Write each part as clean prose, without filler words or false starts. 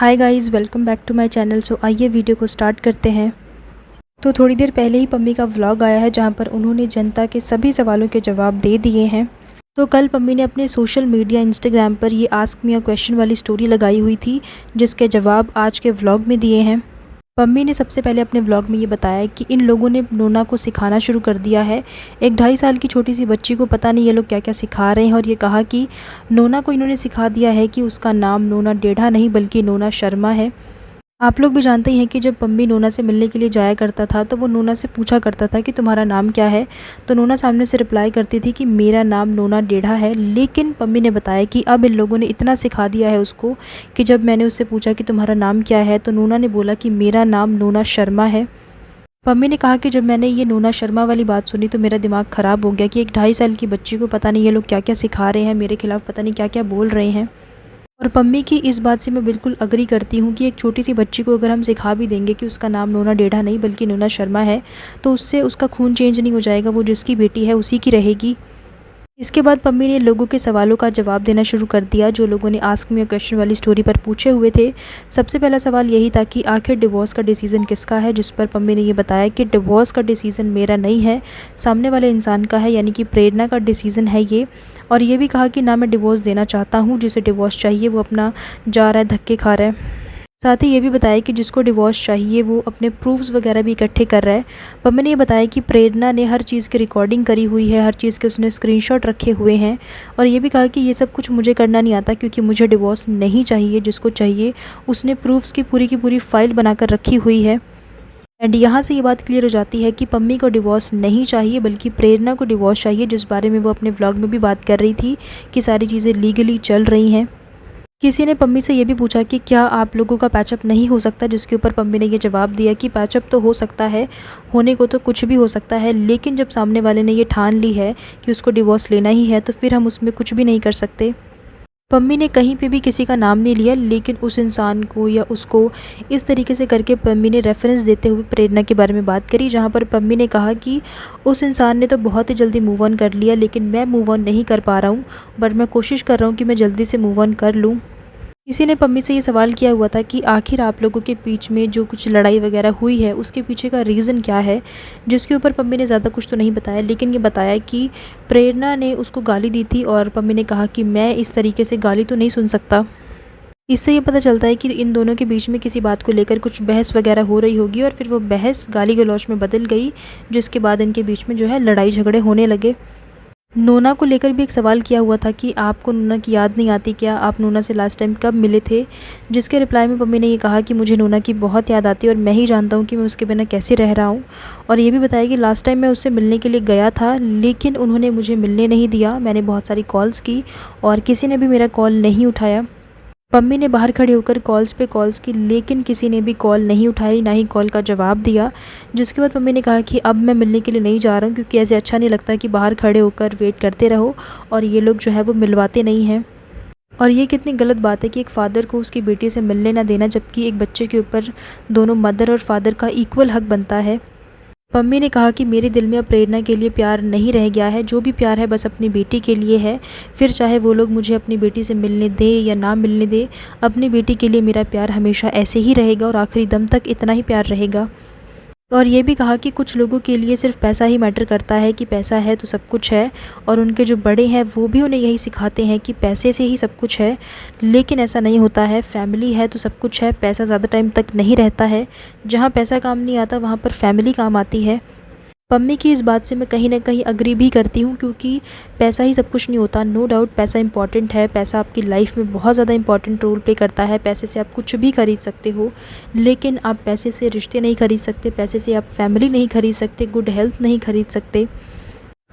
Hi guys, welcome back to my channel. So आइए video को start करते हैं। तो थोड़ी देर पहले ही पम्मी का व्लॉग आया है जहां पर उन्होंने जनता के सभी सवालों के जवाब दे दिए हैं। तो कल पम्मी ने अपने सोशल मीडिया इंस्टाग्राम पर ये आस्क मी अ क्वेश्चन वाली स्टोरी लगाई हुई थी, जिसके जवाब आज के व्लॉग में दिए हैं। पम्मी ने सबसे पहले अपने व्लॉग में ये बताया कि इन लोगों ने नोना को सिखाना शुरू कर दिया है। एक 2.5 साल की छोटी सी बच्ची को पता नहीं ये लोग क्या क्या सिखा रहे हैं, और ये कहा कि नोना को इन्होंने सिखा दिया है कि उसका नाम नोना डेढ़ा नहीं बल्कि नोना शर्मा है। आप लोग भी जानते ही हैं कि जब पम्मी नोना से मिलने के लिए जाया करता था तो वो नोना से पूछा करता था कि तुम्हारा नाम क्या है। तो नोना सामने से रिप्लाई करती थी कि मेरा नाम नोना डेढ़ा है। लेकिन पम्मी ने बताया कि अब इन लोगों ने इतना सिखा दिया है उसको कि जब मैंने उससे पूछा कि तुम्हारा नाम क्या है तो नोना ने बोला कि मेरा नाम नोना शर्मा है। पम्मी ने कहा कि जब मैंने ये नोना शर्मा वाली बात सुनी तो मेरा दिमाग ख़राब हो गया कि एक 2.5 साल की बच्ची को पता नहीं ये लोग क्या क्या सिखा रहे हैं, मेरे खिलाफ़ पता नहीं क्या क्या बोल रहे हैं। और पम्मी की इस बात से मैं बिल्कुल अग्री करती हूँ कि एक छोटी सी बच्ची को अगर हम सिखा भी देंगे कि उसका नाम नोना डेढ़ा नहीं बल्कि नोना शर्मा है, तो उससे उसका खून चेंज नहीं हो जाएगा, वो जिसकी बेटी है उसी की रहेगी। इसके बाद पम्मी ने लोगों के सवालों का जवाब देना शुरू कर दिया जो लोगों ने आस्क मी अ क्वेश्चन वाली स्टोरी पर पूछे हुए थे। सबसे पहला सवाल यही था कि आखिर डिवोर्स का डिसीज़न किसका है, जिस पर पम्मी ने ये बताया कि डिवोर्स का डिसीज़न मेरा नहीं है, सामने वाले इंसान का है, यानी कि प्रेरणा का डिसीज़न है ये। और ये भी कहा कि ना मैं डिवोर्स देना चाहता हूँ, जिसे डिवोर्स चाहिए वो अपना जा रहा है, धक्के खा रहा है। साथ ही ये भी बताया कि जिसको डिवोर्स चाहिए वो अपने प्रूफ्स वगैरह भी इकट्ठे कर रहा है। पम्मी ने ये बताया कि प्रेरणा ने हर चीज़ की रिकॉर्डिंग करी हुई है, हर चीज़ के उसने स्क्रीनशॉट रखे हुए हैं। और ये भी कहा कि ये सब कुछ मुझे करना नहीं आता क्योंकि मुझे डिवोर्स नहीं चाहिए, जिसको चाहिए उसने प्रूफ्स की पूरी फ़ाइल बनाकर रखी हुई है। एंड यहाँ से ये बात क्लियर हो जाती है कि पम्मी को डिवोर्स नहीं चाहिए बल्कि प्रेरणा को डिवोर्स चाहिए, जिस बारे में वो अपने व्लॉग में भी बात कर रही थी कि सारी चीज़ें लीगली चल रही हैं। किसी ने पम्मी से ये भी पूछा कि क्या आप लोगों का पैचअप नहीं हो सकता, जिसके ऊपर पम्मी ने ये जवाब दिया कि पैचअप तो हो सकता है, होने को तो कुछ भी हो सकता है, लेकिन जब सामने वाले ने ये ठान ली है कि उसको डिवोर्स लेना ही है तो फिर हम उसमें कुछ भी नहीं कर सकते। पम्मी ने कहीं पे भी किसी का नाम नहीं लिया, लेकिन उस इंसान को या उसको इस तरीके से करके पम्मी ने रेफरेंस देते हुए प्रेरणा के बारे में बात करी, जहाँ पर पम्मी ने कहा कि उस इंसान ने तो बहुत ही जल्दी मूव ऑन कर लिया लेकिन मैं मूव ऑन नहीं कर पा रहा हूँ, बट मैं कोशिश कर रहा हूँ कि मैं जल्दी से मूव ऑन कर लूँ। किसी ने पम्मी से ये सवाल किया हुआ था कि आखिर आप लोगों के बीच में जो कुछ लड़ाई वगैरह हुई है उसके पीछे का रीज़न क्या है, जिसके ऊपर पम्मी ने ज़्यादा कुछ तो नहीं बताया, लेकिन ये बताया कि प्रेरणा ने उसको गाली दी थी और पम्मी ने कहा कि मैं इस तरीके से गाली तो नहीं सुन सकता। इससे ये पता चलता है कि इन दोनों के बीच में किसी बात को लेकर कुछ बहस वगैरह हो रही होगी और फिर वो बहस गाली गलौज में बदल गई, जिसके बाद इनके बीच में जो है लड़ाई झगड़े होने लगे। नोना को लेकर भी एक सवाल किया हुआ था कि आपको नोना की याद नहीं आती क्या, आप नोना से लास्ट टाइम कब मिले थे, जिसके रिप्लाई में पम्मी ने ये कहा कि मुझे नोना की बहुत याद आती है और मैं ही जानता हूँ कि मैं उसके बिना कैसे रह रहा हूँ। और ये भी बताया कि लास्ट टाइम मैं उससे मिलने के लिए गया था लेकिन उन्होंने मुझे मिलने नहीं दिया, मैंने बहुत सारी कॉल्स की और किसी ने भी मेरा कॉल नहीं उठाया। पम्मी ने बाहर खड़े होकर कॉल्स पे कॉल्स की लेकिन किसी ने भी कॉल नहीं उठाई, ना ही कॉल का जवाब दिया। जिसके बाद पम्मी ने कहा कि अब मैं मिलने के लिए नहीं जा रहा हूँ क्योंकि ऐसे अच्छा नहीं लगता कि बाहर खड़े होकर वेट करते रहो और ये लोग जो है वो मिलवाते नहीं हैं। और ये कितनी गलत बात है कि एक फ़ादर को उसकी बेटी से मिलने ना देना, जबकि एक बच्चे के ऊपर दोनों मदर और फादर का इक्वल हक बनता है। पम्मी ने कहा कि मेरे दिल में अब प्रेरणा के लिए प्यार नहीं रह गया है, जो भी प्यार है बस अपनी बेटी के लिए है, फिर चाहे वो लोग मुझे अपनी बेटी से मिलने दे या ना मिलने दे, अपनी बेटी के लिए मेरा प्यार हमेशा ऐसे ही रहेगा और आखिरी दम तक इतना ही प्यार रहेगा। और ये भी कहा कि कुछ लोगों के लिए सिर्फ पैसा ही मैटर करता है कि पैसा है तो सब कुछ है, और उनके जो बड़े हैं वो भी उन्हें यही सिखाते हैं कि पैसे से ही सब कुछ है, लेकिन ऐसा नहीं होता है। फैमिली है तो सब कुछ है, पैसा ज़्यादा टाइम तक नहीं रहता है, जहाँ पैसा काम नहीं आता वहाँ पर फैमिली काम आती है। पम्मी की इस बात से मैं कहीं न कहीं अग्री भी करती हूँ क्योंकि पैसा ही सब कुछ नहीं होता। नो डाउट पैसा इंपॉर्टेंट है, पैसा आपकी लाइफ में बहुत ज़्यादा इंपॉर्टेंट रोल प्ले करता है। पैसे से आप कुछ भी खरीद सकते हो, लेकिन आप पैसे से रिश्ते नहीं खरीद सकते, पैसे से आप फैमिली नहीं खरीद सकते, गुड हेल्थ नहीं खरीद सकते।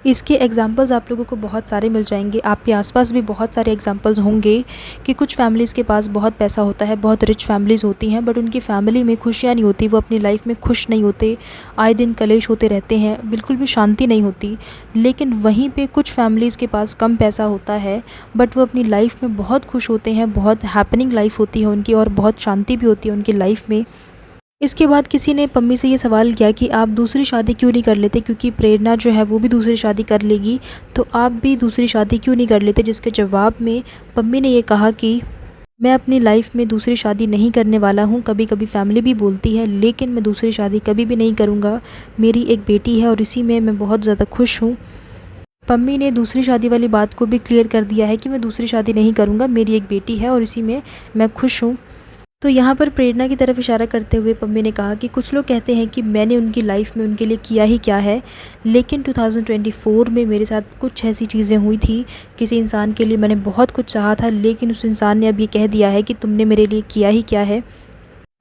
इसके एग्ज़ाम्पल्स आप लोगों को बहुत सारे मिल जाएंगे, आपके आसपास भी बहुत सारे एग्ज़ाम्पल्स होंगे कि कुछ फैमिलीज़ के पास बहुत पैसा होता है, बहुत रिच फैमिलीज़ होती हैं, बट उनकी फैमिली में खुशियाँ नहीं होती, वो अपनी लाइफ में खुश नहीं होते, आए दिन कलेश होते रहते हैं, बिल्कुल भी शांति नहीं होती। लेकिन वहीं पे कुछ फैमिलीज़ के पास कम पैसा होता है बट वो अपनी लाइफ में बहुत खुश होते हैं, बहुत हैपनिंग लाइफ होती है उनकी और बहुत शांति भी होती है उनकी लाइफ में। इसके बाद किसी ने पम्मी से ये सवाल किया कि आप दूसरी शादी क्यों नहीं कर लेते, क्योंकि प्रेरणा जो है वो भी दूसरी शादी कर लेगी, तो आप भी दूसरी शादी क्यों नहीं कर लेते, जिसके जवाब में पम्मी ने ये कहा कि मैं अपनी लाइफ में दूसरी शादी नहीं करने वाला हूँ। कभी कभी फैमिली भी बोलती है, लेकिन मैं दूसरी शादी कभी भी नहीं करूँगा। मेरी एक बेटी है और इसी में मैं बहुत ज़्यादा खुश हूँ। पम्मी ने दूसरी शादी वाली बात को भी क्लियर कर दिया है कि मैं दूसरी शादी नहीं करूँगा, मेरी एक बेटी है और इसी में मैं खुश हूँ। तो यहाँ पर प्रेरणा की तरफ इशारा करते हुए पम्मी ने कहा कि कुछ लोग कहते हैं कि मैंने उनकी लाइफ में उनके लिए किया ही क्या है, लेकिन 2024 में मेरे साथ कुछ ऐसी चीज़ें हुई थी। किसी इंसान के लिए मैंने बहुत कुछ चाहा था, लेकिन उस इंसान ने अब ये कह दिया है कि तुमने मेरे लिए किया ही क्या है।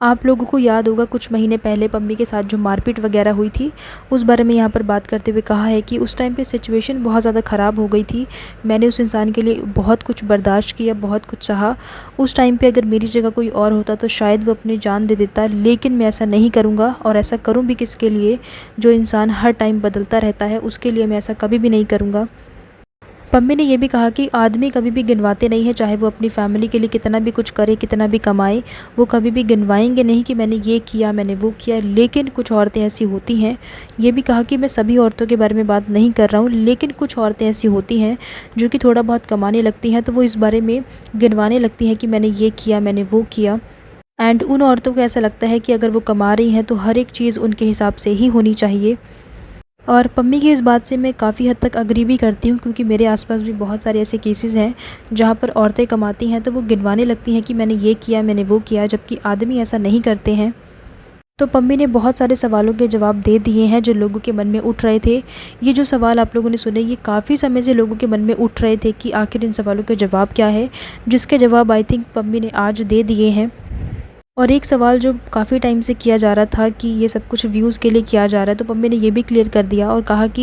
आप लोगों को याद होगा कुछ महीने पहले पम्मी के साथ जो मारपीट वगैरह हुई थी, उस बारे में यहाँ पर बात करते हुए कहा है कि उस टाइम पे सिचुएशन बहुत ज़्यादा ख़राब हो गई थी। मैंने उस इंसान के लिए बहुत कुछ बर्दाश्त किया, बहुत कुछ सहा। उस टाइम पे अगर मेरी जगह कोई और होता तो शायद वो अपनी जान दे देता, लेकिन मैं ऐसा नहीं करूँगा। और ऐसा करूँ भी किसके लिए? जो इंसान हर टाइम बदलता रहता है, उसके लिए मैं ऐसा कभी भी नहीं करूँगा। पम्मी ने यह भी कहा कि आदमी कभी भी गिनवाते नहीं है, चाहे वो अपनी फैमिली के लिए कितना भी कुछ करे, कितना भी कमाए, वो कभी भी गिनवाएंगे नहीं कि मैंने ये किया, मैंने वो किया। लेकिन कुछ औरतें ऐसी होती हैं, ये भी कहा कि मैं सभी औरतों के बारे में बात नहीं कर रहा हूँ, लेकिन कुछ औरतें ऐसी होती हैं जो कि थोड़ा बहुत कमाने लगती हैं, तो वो इस बारे में गिनवाने लगती हैं कि मैंने ये किया, मैंने वो किया। एंड उन औरतों को ऐसा लगता है कि अगर वो कमा रही हैं तो हर एक चीज़ उनके हिसाब से ही होनी चाहिए। और पम्मी की इस बात से मैं काफ़ी हद तक अग्री भी करती हूँ, क्योंकि मेरे आसपास भी बहुत सारे ऐसे केसेस हैं जहाँ पर औरतें कमाती हैं तो वो गिनवाने लगती हैं कि मैंने ये किया, मैंने वो किया, जबकि आदमी ऐसा नहीं करते हैं। तो पम्मी ने बहुत सारे सवालों के जवाब दे दिए हैं जो लोगों के मन में उठ रहे थे। ये जो सवाल आप लोगों ने सुने, ये काफ़ी समय से लोगों के मन में उठ रहे थे कि आखिर इन सवालों के जवाब क्या है, जिसके जवाब आई थिंक पम्मी ने आज दे दिए हैं। और एक सवाल जो काफ़ी टाइम से किया जा रहा था कि ये सब कुछ व्यूज़ के लिए किया जा रहा है, तो पम्मी ने ये भी क्लियर कर दिया और कहा कि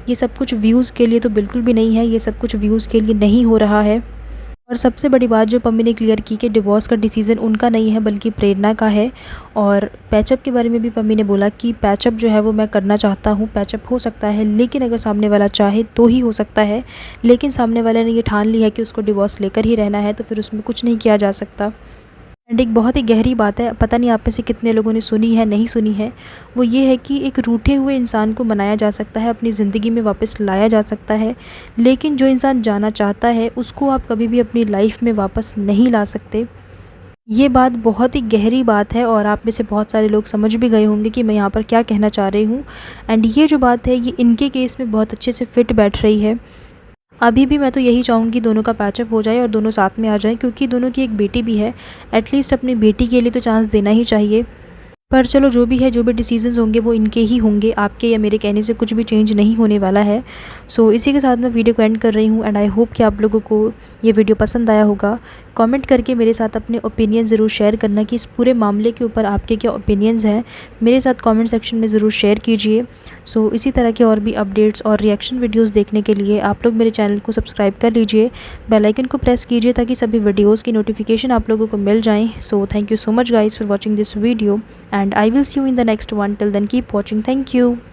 ये सब कुछ व्यूज़ के लिए तो बिल्कुल भी नहीं है, ये सब कुछ व्यूज़ के लिए नहीं हो रहा है। और सबसे बड़ी बात जो पम्मी ने क्लियर की कि डिवोर्स का डिसीज़न उनका नहीं है बल्कि प्रेरणा का है। और पैचअप के बारे में भी पम्मी ने बोला कि पैचअप जो है वो मैं करना चाहता हूँ, पैचअप हो सकता है, लेकिन अगर सामने वाला चाहे तो ही हो सकता है। लेकिन सामने वाले ने ये ठान लिया है कि उसको डिवोर्स लेकर ही रहना है, तो फिर उसमें कुछ नहीं किया जा सकता। एंड एक बहुत ही गहरी बात है, पता नहीं आप में से कितने लोगों ने सुनी है, नहीं सुनी है, वो ये है कि एक रूठे हुए इंसान को मनाया जा सकता है, अपनी ज़िंदगी में वापस लाया जा सकता है, लेकिन जो इंसान जाना चाहता है उसको आप कभी भी अपनी लाइफ में वापस नहीं ला सकते। ये बात बहुत ही गहरी बात है और आप में से बहुत सारे लोग समझ भी गए होंगे कि मैं यहाँ पर क्या कहना चाह रही हूँ। एंड ये जो बात है ये इनके केस में बहुत अच्छे से फिट बैठ रही है। अभी भी मैं तो यही चाहूँगी दोनों का पैचअप हो जाए और दोनों साथ में आ जाएं, क्योंकि दोनों की एक बेटी भी है। एटलीस्ट अपनी बेटी के लिए तो चांस देना ही चाहिए। पर चलो जो भी है, जो भी डिसीजंस होंगे वो इनके ही होंगे, आपके या मेरे कहने से कुछ भी चेंज नहीं होने वाला है। सो इसी के साथ मैं वीडियो को एंड कर रही हूँ। एंड आई होप कि आप लोगों को ये वीडियो पसंद आया होगा। कमेंट करके मेरे साथ अपने ओपिनियन ज़रूर शेयर करना कि इस पूरे मामले के ऊपर आपके क्या ओपिनियंस हैं, मेरे साथ कमेंट सेक्शन में ज़रूर शेयर कीजिए। सो इसी तरह के और भी अपडेट्स और रिएक्शन वीडियोज़ देखने के लिए आप लोग मेरे चैनल को सब्सक्राइब कर लीजिए, बेल आइकन को प्रेस कीजिए ताकि सभी वीडियोज़ की नोटिफिकेशन आप लोगों को मिल जाएँ। So thank you so much guys for watching this video, and I will see you in the next one. Till then, keep watching. Thank you.